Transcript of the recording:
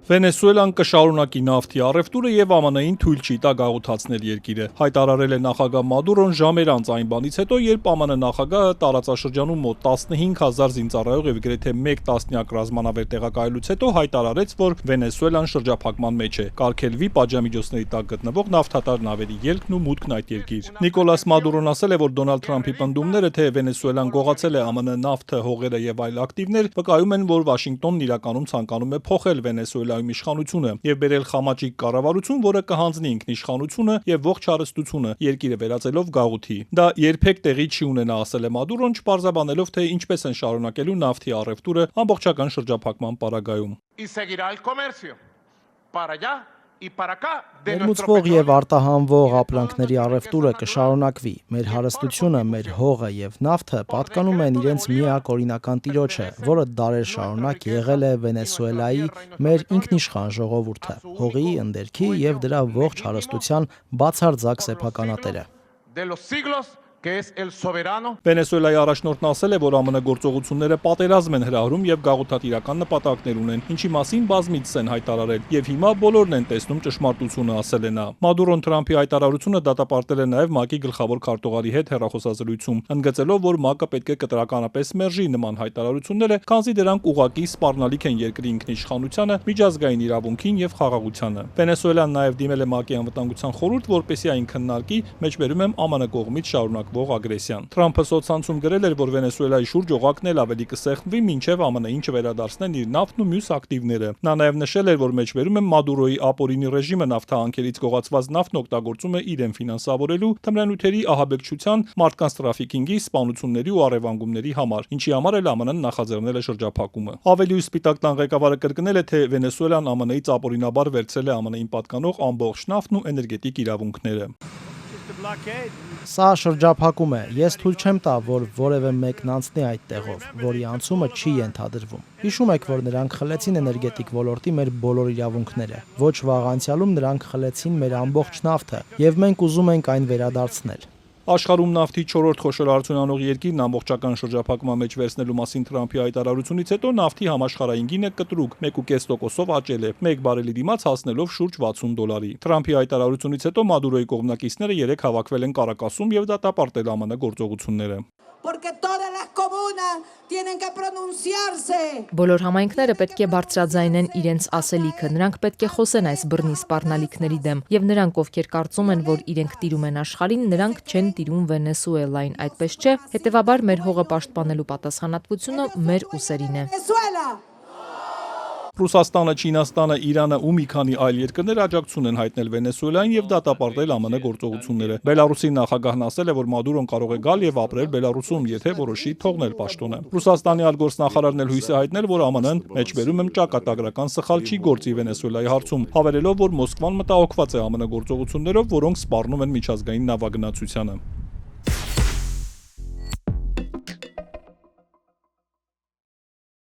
Վենեսուելան կշարունակի նավթի առևտուրը եւ ԱՄՆ-ին թույլ չի տա գաղութացնել երկիրը։ Հայտարարել է նախագահ Մադուրոն ժամեր անց այն բանից հետո, երբ ԱՄՆ նախագահը տարածաշրջանում մոտ 15,000 զինծառայող եւ գրեթե 1 տասնյակ ռազմանավեր տեղակայելուց հետո հայտարարեց, որ Վենեսուելան շրջափակման մեջ է։ Կարգելվի պատժամիջոցների տակ գտնվող նավթատար նավերի ելքն ու մուտքն այդ երկիր։ Նիկոլաս Մադուրոն ասել է, որ Դոնալդ Թրամփի պնդումները, թե Վենեսուելան գողացել է ԱՄՆ նավթը, հողերը եւ այլ ակտիվներ, վկայում են, որ Վաշինգտոնն իրականում ցանկանում է փոխել Վենեսուելայում իշխանությունը եւ բերել խամաճիկ կառավարություն, որը կհանձնի ինքնիշխանությունը եւ ողջ հարստությունը երկիրը վերածելով գաղութի։ Դա երբեք տեղի չի ունենա, ասել է Մադուրոն, չպարզաբանելով, թե ինչպես են շարունակելու նավթի առևտուրը ամբողջական շրջափակման պարագայում։ Ներմուծվող եւ արտահանվող ապրանքների առևտուրը կշարունակվի։ Մեր հարստությունը, մեր հողը եւ նավթը պատկանում են իրենց միակ օրինական տիրոջը, որը դարեր շարունակ եղել է Վենեսուելայի մեր ինքնիշխան ժողովուրդը, հողի, ընդերքի եւ դրա ողջ հարստության բացարձակ սեփականատերը։ Վենեսուելայի առաջնորդն ասել է, որ ԱՄՆ գործողությունները պատերազմ են հրահրում եւ գաղութատիրական նպատակներ ունեն, ինչի մասին բազմիցս են հայտարարել, եւ հիմա բոլորն են տեսնում ճշմարտությունը, ասել է նա։ Մադուրոն Թրամփի հայտարարությունը դատապարտել է նաեւ ՄԱԿ-ի գլխավոր քարտուղարի հետ հեռախոսազրույցում, ընդգծելով, որ ՄԱԿ-ը պետք է կտրականապես մերժի նման հայտարարությունները, քանզի դրանք ուղղակի սպառնալիք են երկրի ինքնիշխանությանը, միջազգային իրավունքին եւ խաղաղությանը։ Վենեսուելան նաեւ դիմել է ՄԱԿ-ի անվտանգության խորհուրդ, որպեսզի այն քննարկի, մեջբերում եմ ԱՄՆ կողմից շարունակվող ագրեսիան։ Թրամփը սոցցանցում գրել էր, որ Վենեսուելայի շուրջ օղակն էլ ավելի կսեղմվի, մինչև ԱՄՆ-ին չվերադարձնեն իր նավթն ու մյուս ակտիվները։ Նա նաև նշել էր, որ մեջբերում է Մադուրոյի ապօրինի ռեժիմը նավթահանքերից գողացված նավթն օգտագործում է իրեն ֆինանսավորելու, թմրանյութերի ահաբեկչության, մարդկանց տրաֆիկինգի, սպանությունների ու առևանգումների համար, ինչի համար էլ ԱՄՆ-ն նախաձեռնել է շրջափակումը։ Ավելի ու Սպիտակ տան ղեկավարը կրկնել է, թե Վենեսուելան ԱՄՆ-ից ապօրինաբար վերցրել է ԱՄՆ-ին պատկանող ամբողջ նավթն ու էներգետիկ իրավունքները։ Սա շրջափակում է։ Ես թույլ չեմ տա, որ որևէ մեկն անցնի այդ տեղով, որի անցումը չի ենթադրվում։ Հիշում եք, որ նրանք խլեցին էներգետիկ ոլորտի մեր բոլոր իրավունքները։ Ոչ վաղ անցյալում նրանք խլեցին մեր ամբողջ նավթը, եւ մենք ուզում ենք այն վերադարձնել։ Աշխարհում նավթի 4-րդ խոշոր արդյունանող երկիրն ամբողջական շրջափակման մեջ վերցնելու մասին Թրամփի հայտարարությունից հետո նավթի համաշխարհային գինը կտրուկ 1.5%-ով աճել է, 1 բարելի դիմաց հասնելով շուրջ $60։ Թրամփի հայտարարությունից հետո Մադուրոյի կողմնակիցները երեք հավաքվել են Կարակասում եւ դատապարտել ԱՄՆ գործողությունները։ Բոլոր համայնքները պետք է բարձրաձայնեն իրենց ասելիքը, նրանք պետք է խոսեն այս բռնի սպառնալիքների դեմ, եւ նրանք, ովքեր կարծում են, որ իրենք տիրում են աշխարհին, նրանք չեն տիրում Վենեսուելային, այդպես չէ, հետեւաբար մեր հողը պաշտպանելու պատասխանատվությունը մեր ուսերին է։ Ռուսաստանը, Չինաստանը, Իրանը ու մի քանի այլ երկրներ աջակցություն են հայտնել Վենեսուելային եւ դատապարտել ԱՄՆ գործողությունները։ Բելարուսի նախագահն ասել է, որ Մադուրոն կարող է գալ եւ ապրել Բելարուսում, եթե որոշի թողնել պաշտոնը։ Ռուսաստանի արտգործնախարարն էլ հույս է հայտնել, որ ԱՄՆ-ն մեջբերում եմ ճակատագրական սխալ չի գործի Վենեսուելայի հարցում, հավելելով, որ Մոսկվան մտահոգված է ԱՄՆ գործողություններով, որոնք սպառնում են միջազգային նավագնացությանը։